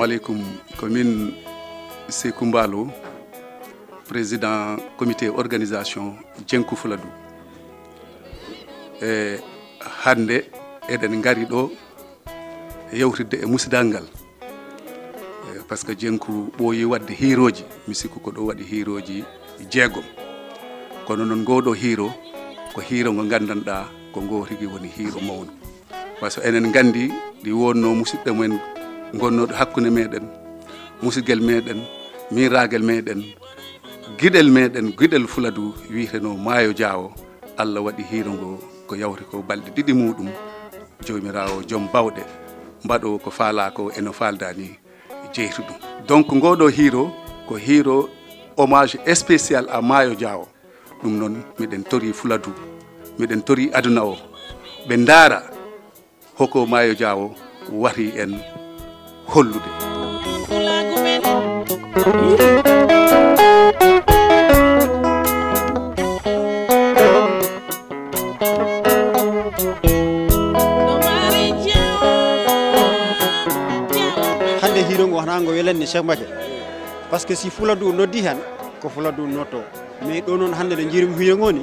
alaikum. Commune Sékou Mbalo, président comité organisation Djenkou Fouladou. Hande eden ngari ɗo yewtidde e musidangal parce que Djenkou ɓooyi wadde hiroji mi sikku ko ɗo waɗi hiroji jeegom kono noon ngoɗo hiro ko hiro ngo gandanɗa ko ngo tigi woni hiro mawno par ce que enen gandi ɗi wonno musidɓe men gonnoɗo hakkude meɗen musidgel meɗen miragel meɗen guiɗel Fouladou wiyeteno Maayo Diawo Allah waɗi hiro ngo ko yawti ko balɗe ɗiɗi muɗum jomirawo joom bawɗe mbaɗo ko faala ko eno faaldani jeytu ɗum donc ngoɗo hiro ko hiro hommage spécial à Maayo Diawo ɗum noon miɗen tori Fouladou miɗen tori aduna o ɓe ndaara hoko Maayo Diawo wari en hollude. hande hirongo hanango welenni Cheikh Mbacké parce que si Fouladou noddi hen ko Fouladou notto mais ɗo noon hande ɗo jiirim hirongo ni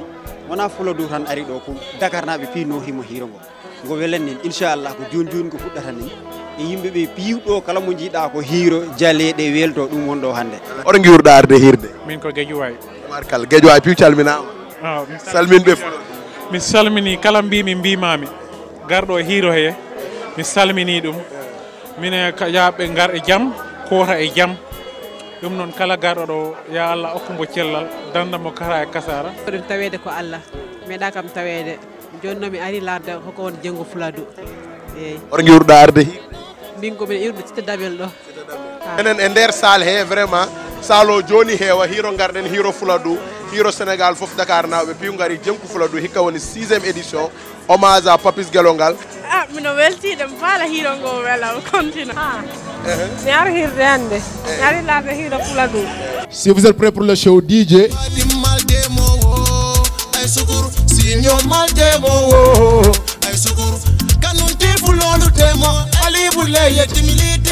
wona Fouladou tan ari ɗo ko Dakar naɓe piinotimo hirongo ngo welenni inchallah ko joni joni ko fuɗɗata ni e yimɓeɓe piiwɗo kala mo jiiɗa ko hiiro jaleɗe welto ɗum wonɗo hande. oɗo giwruɗa arde hirde? min ko Guédiawaye. Markal Guédiawaye piiw calminama. salminɓe mi salmini kala mbimami garɗo hiiro he mi salmini ɗum mine yaaɓe gar e jaam koota e jaam ɗum noon kala garɗo ɗo ya Allah hokkumbo cellal dandamo kara e kasara ɗum tawede ko Allah meeɗa kam tawede joni noon mi ari larde hoko won Djenkou Fouladou eyyi oɗo giwruɗa arde hirde? min komin iwde Cité Dabel ɗo enen e nder salle he vraiment salo joni heewa hiro garɗen hiro Fouladou hiro Sénégal foof Dakar nawɓe piiw gari Djenkou Fouladou hikka woni 6e édition hommage à Papis Guelongal. mino weltiɗe mi faala hiro ngo wela continue mi ari hirde hande mi ari larde hiro Fouladou. Si vous êtes prêts pour le show DJ.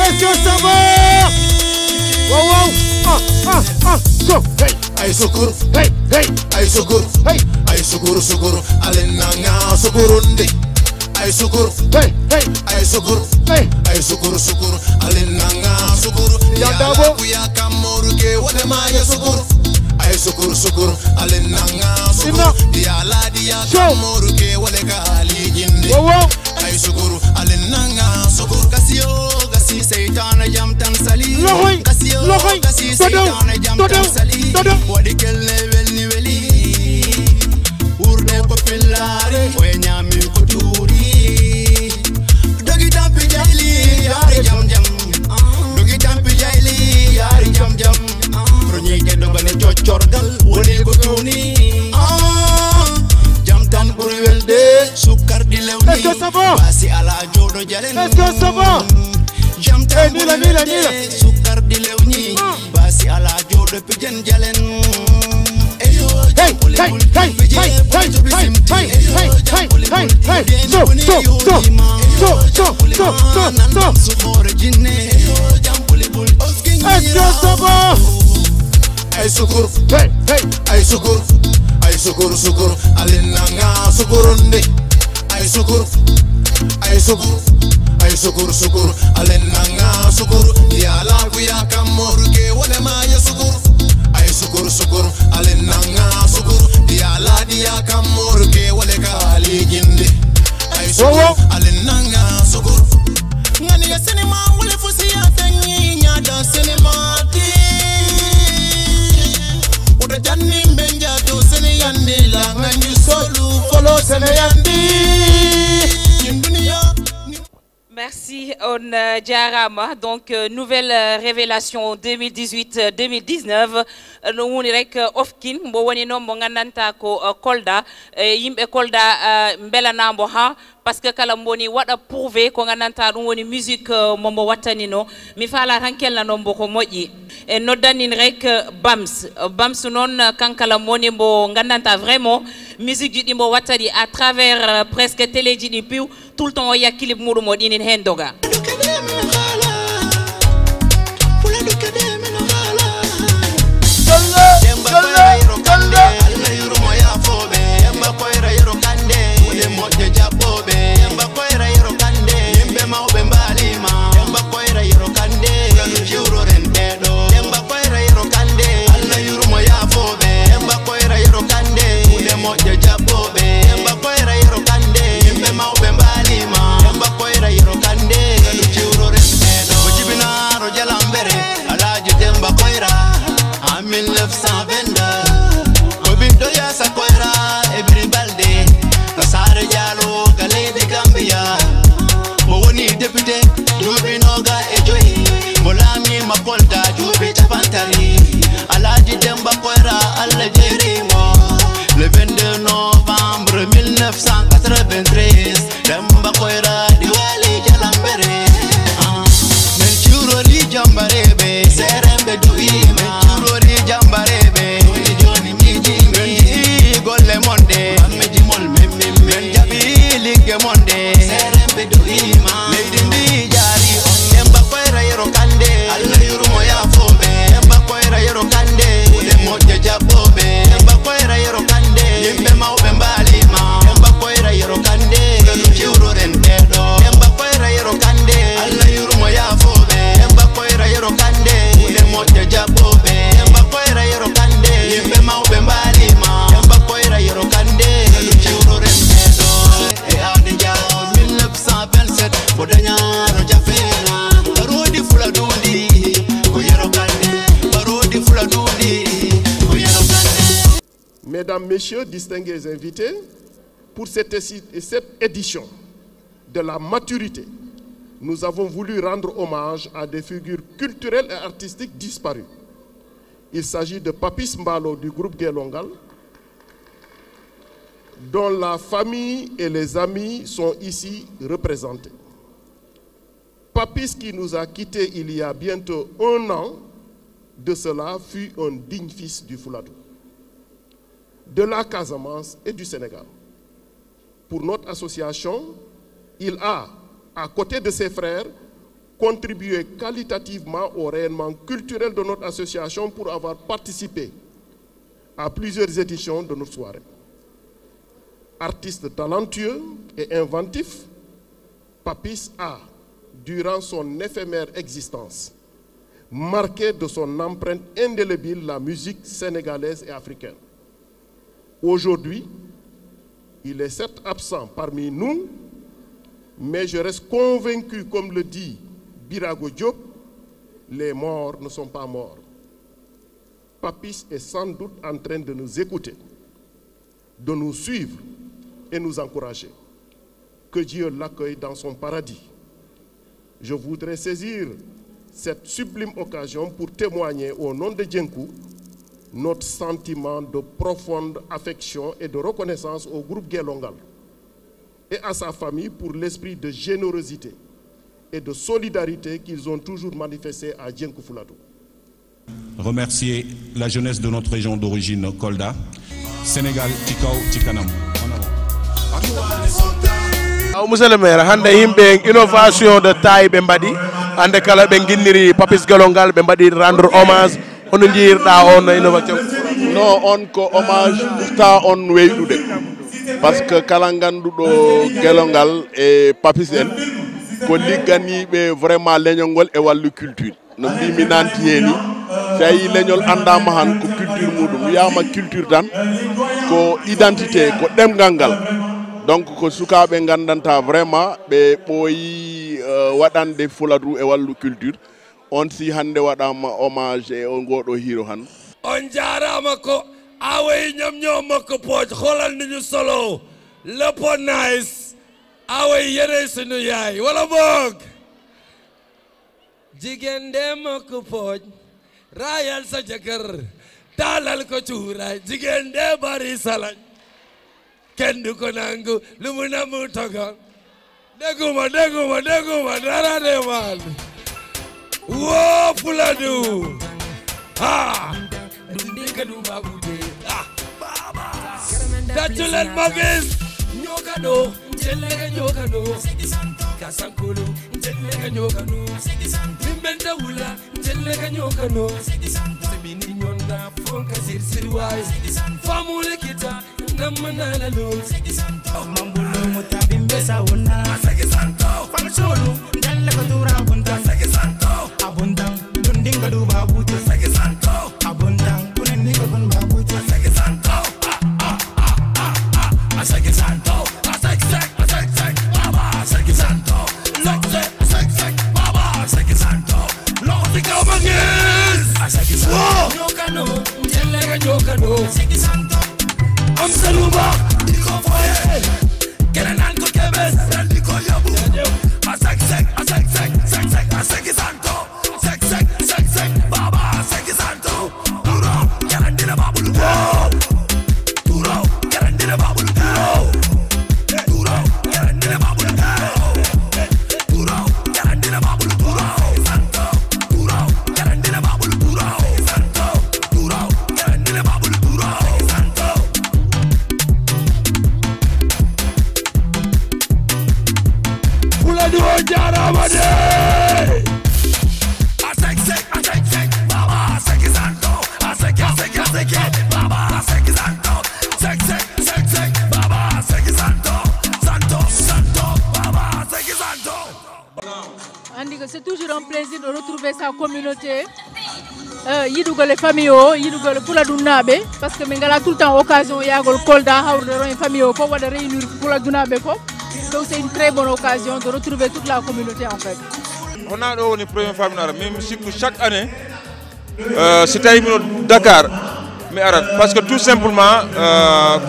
Est-ce que ça va? Wow, go, hey, ay sukuru, hey, ay sukuru, hey, ay sukuru, alenanga sukurunde, ay sukuru, hey, ay sukuru, hey, ay sukuru, alenanga sukuru, ya dabo, ya kamoru ke wale maya sukuru, ay sukuru, alenanga sukuru, ya ladi ya kamoru ke wale kali jinde, ay sukuru, alenanga sukuru, kasio. Seytaane jam tan sali kasi seytaane jam tan sali waɗi kelle welni weli urde ko pillare o e ñami ko tuuri dogi tampi jayli yaari jam dogi tampi jayli yaari jam roñeyte dogane coccorgal woni ko towni jam tan ɓuri welde sukkarɗi lewni basi ala jooɗo jalen Nila. Sukar di lewni basi ala jodo pijen jalen. Hey. Sukur alinanga sukurunde ay sukur alenanga sukur ya lagu ya kamoru ke wale maya sukur ay sukur alenanga sukur ya ladi ya kamoru ke wale kali jinde ay sukur alenanga sukur ngani ya cinema wale fusi ya tangi nyada cinema ti oda janni benja to sene yandi la ngani solu follow sene yandi Merci, on Diarama. Donc, nouvelle révélation 2018-2019. Nous avons Ofkin, nous avons Kolda, Yimbe Kolda, Mbelana Mboha, parce que Kalamboni, what a prouvé qu'on a une musique Mombo Watanino, mi fa la rankel na nombo ko moji. Et nous donnons Bams non Kankalamoni Mbo Ngandanta vraiment, musique du Mbo Watani à travers presque télé du Piu. Tout le temps il y a clip mourou modine hendoga koyra yero kande alla yuru moya fobe yamba koyra yero kande ule moje jabobe yamba koyra yero kande yembe maube mbalima yamba koyra yero kande yuro rendedo yamba koyra yero kande alla yuru moya fobe yamba koyra yero kande ule moje jabobe yamba koyra yero kande yembe maube mbalima yamba koyra yero kande yuro rendedo wajibina rojalambere alaji demba koyra en 1922 obindo ya sakoyra ebri balde nasare jalo galede gambia mo woni député dubi noga e joyi mo lami makolda dubi tapantari alaji demba koyra alla jerimo le 22 novembre 1993 demba koyra diwali jalambere men churori jambarebe serembe duima churori jambarebe joni miji golle monde meji mol men jabi ligge monde serembe duima leydi ndi jari on demba koyra yero kande alla yuru moya fobe demba koyra yero kande ule moje jabobe demba koyra yero kande yimbe mawbe mbalima demba koyra yero kande chiuro rendedo demba koyra yero kande alla yuru moya fobe demba koyra yero kande ule moje jabobe demba koyra yero kande yimbe mawbe mbalima demba koyra yero kande chiuro rendedo e ade jawo 1927 bodanyaro jafena barodi fula dundi ko yero kande barodi fula dundi ko yero kande. Mesdames, Messieurs, distingués invités, pour cette édition de la maturité, nous avons voulu rendre hommage à des figures culturelles et artistiques disparues. Il s'agit de Papis Mbalo du groupe Gelongal, dont la famille et les amis sont ici représentés. Papis, qui nous a quittés il y a bientôt 1 an de cela, fut un digne fils du Fouladou, de la Casamance et du Sénégal. Pour notre association, il a, à côté de ses frères, contribué qualitativement au rayonnement culturel de notre association pour avoir participé à plusieurs éditions de notre soirée. Artiste talentueux et inventif, Papis a, durant son éphémère existence, marqué de son empreinte indélébile la musique sénégalaise et africaine. Aujourd'hui, il est certes absent parmi nous, mais je reste convaincu, comme le dit Birago Diop, les morts ne sont pas morts. Papis est sans doute en train de nous écouter, de nous suivre et nous encourager. Que Dieu l'accueille dans son paradis. Je voudrais saisir cette sublime occasion pour témoigner au nom de Djenkou notre sentiment de profonde affection et de reconnaissance au groupe Gelongal et à sa famille pour l'esprit de générosité et de solidarité qu'ils ont toujours manifesté à Djenkou Fouladou. Remercier la jeunesse de notre région d'origine, Kolda, Sénégal, Tikao, Tikanam. Monsieur le maire, hande himbe innovation de taille be mbadi hande kala be ginniri Papis Gelongal be mbadi rendre hommage on jirda on innovation. Non, on ko hommage pourtant on weydude parce que kala gandudo Gelongal et Papis en ko ligganibe vraiment leñol e wallu culture no mbimi nanti heni tay leñol andama han ko culture mudum yama culture tan ko identité ko demgal ngal. Donc ko sukaɓe gandanta vraiment ɓe ɓooyi waɗande Fouladou e wallu culture on si hande waɗama hommage e on goɗo hiro han on jarama ko awoy ñom makko pooj holal niñu solo lepo nice awoy yere sunu yaay wala boog jigéen de makko pooj rayal sa jëkkër talal ko cuuraay jigéen de bari salañ kenn du ko nangu lu mu namu toga déguma dara de man woo Fouladou ha dundi ka du babu de tàccu leen ma gis ñokano njelle ñokano kasankulu njelle ñokano limbenta wula njelle ñokano semini ñonda monka sir sir wai famule kita namana la lo mambulo mutabimbe sauna sagi santo fangsulu dalle ko dura abundan sagi santo abundan dundinga du babuti sagi santo abundan kunni ko ban babuti sagi santo sagi santo sagi baba sagi santo sagi baba sagi santo lo diga magis sagi santo nyokano dalle nyokano sagi santo am saluba diko foye kenan ko kebes diko yabu sagi santo sagi baba sagi santo duro kenan dina babulu duro kenan dina babulu duro kenan dina babulu duro kenan dina babulu santo duro kenan dina babulu santo duro kenan dina babulu santo Fuladu jara made asek baba asek santo asek baba asek santo sek baba asek santo baba asek santo. Andi que c'est toujours un plaisir de retrouver sa communauté. Yidugo les familles, yidugo le Fuladu nabe parce que mengala tout le temps occasion yagol Kolda hawde ron famille ko wada réunir Fuladu nabe ko. Donc c'est une très bonne occasion de retrouver toute la communauté en fait. On a une première famille, même si chaque année, c'était Dakar, mais parce que tout simplement,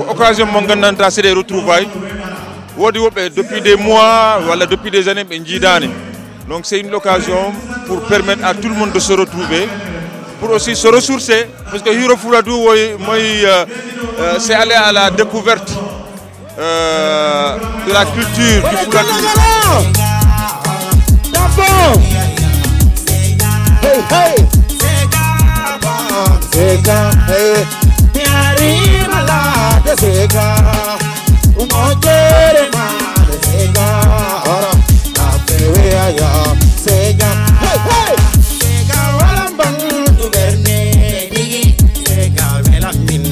l'occasion de c'est des retrouvailles. Depuis des mois, voilà, depuis des années, donc c'est une occasion pour permettre à tout le monde de se retrouver, pour aussi se ressourcer, parce que Hiro Fuladu, c'est aller à la découverte de la culture du Fuladu. Hey, hey. Sega, hey. Miari malade sega. Umojere malade sega. Ora, apewe aya sega. Hey, hey. Sega walambang tu berne digi. Sega velamin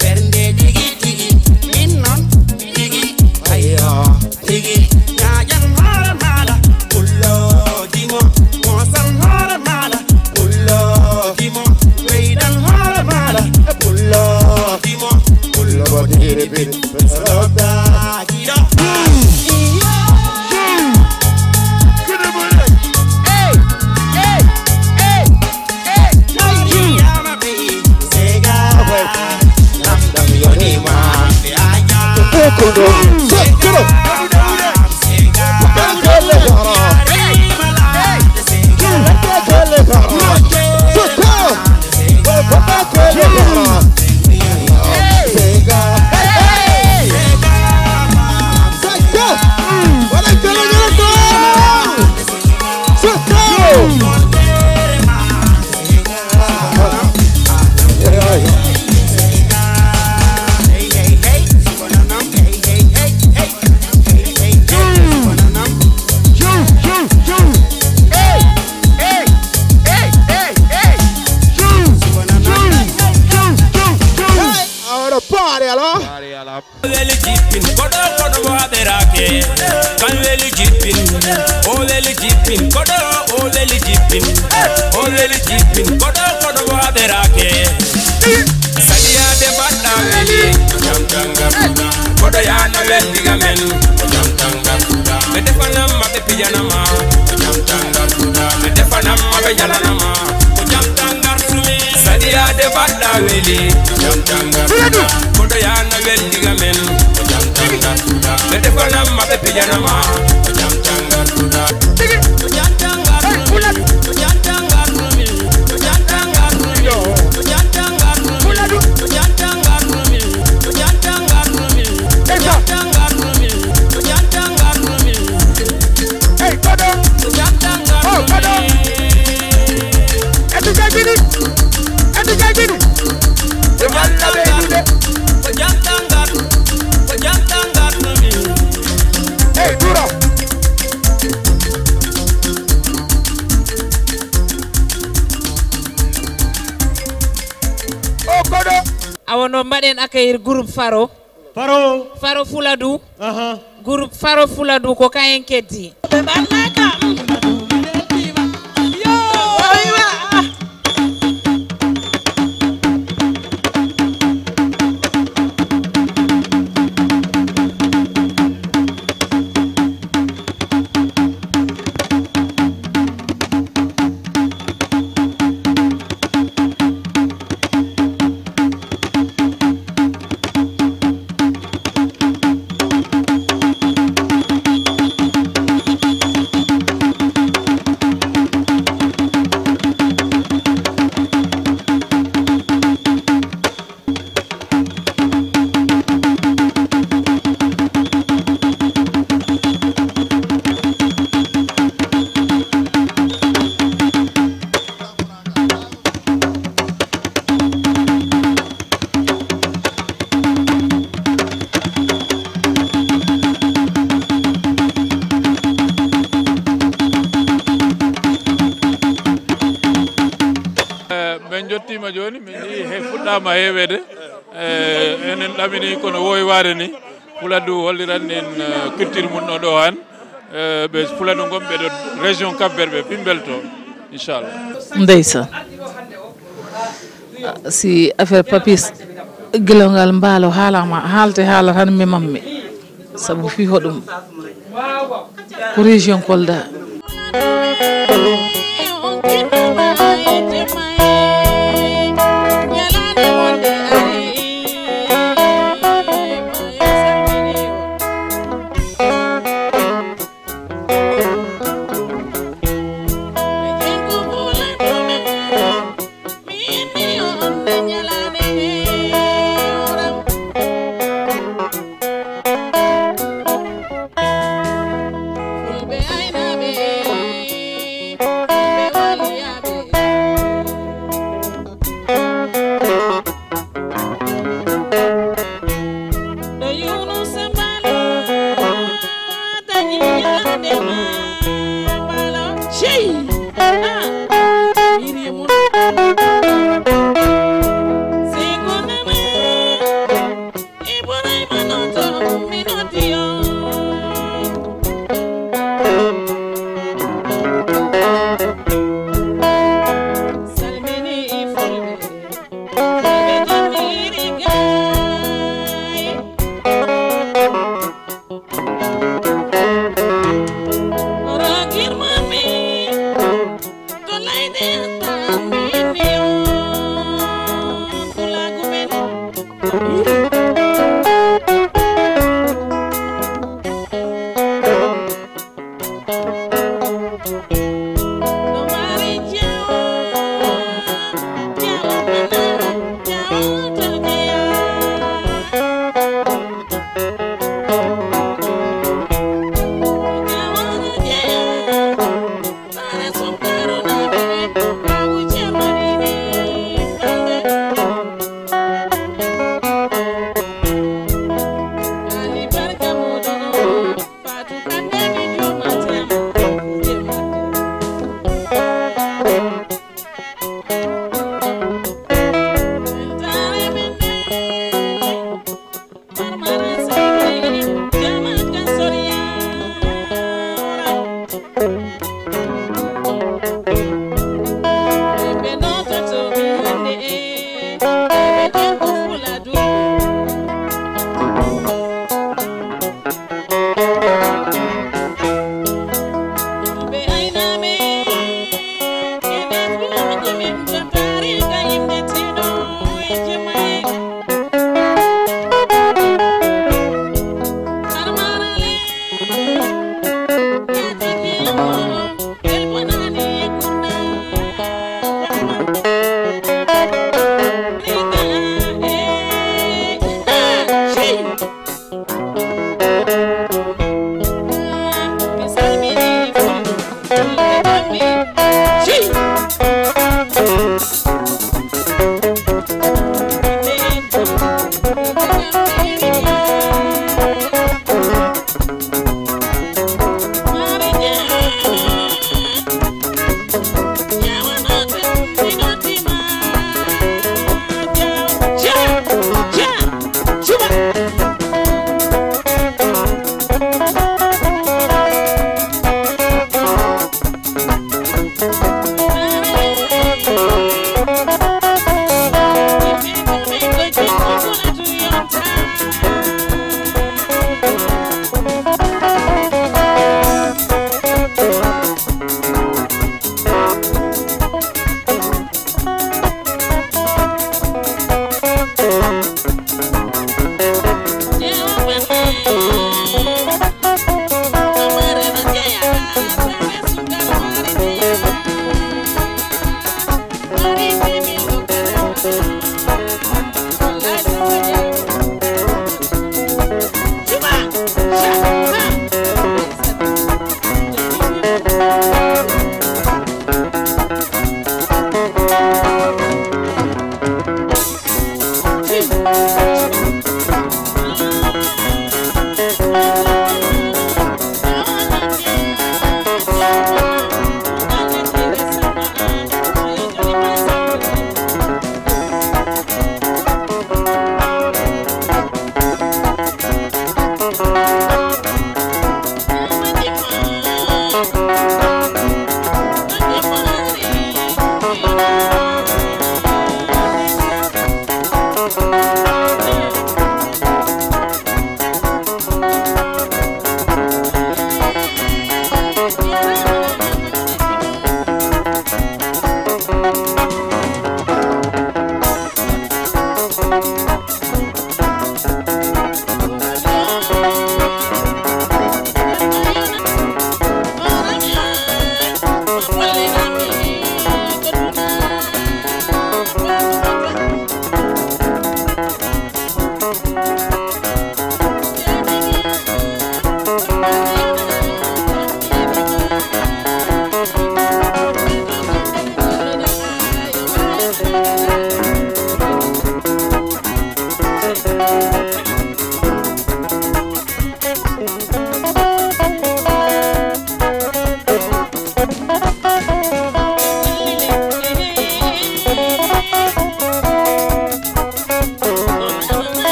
berne digi digi. Minnon digi. Ayo digi. Yayan mala mala. Ullo dimo. Mosan mala mala. Ullo dimo. Weidan mala mala. Ullo dimo. Ullo bodiri bin. Besoda gida. wono mbaɗen accueillir groupe Faro Faro Fuladu groupe Faro Fuladu ko kayen keddi jottima joni min yi he fuɗɗama hewede enen ɗamini kono wowi wade ni Fuladu holliran en culture mum ɗo han ɓe Fuladu gonɓe ɗo région Cap-Vert ɓe Pimbel to inchallah ndeysan si affaire Papis gelongal mbaalo haalama haalte haala tan memammi sabu fi hoɗum ko région Kolda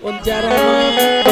On jarama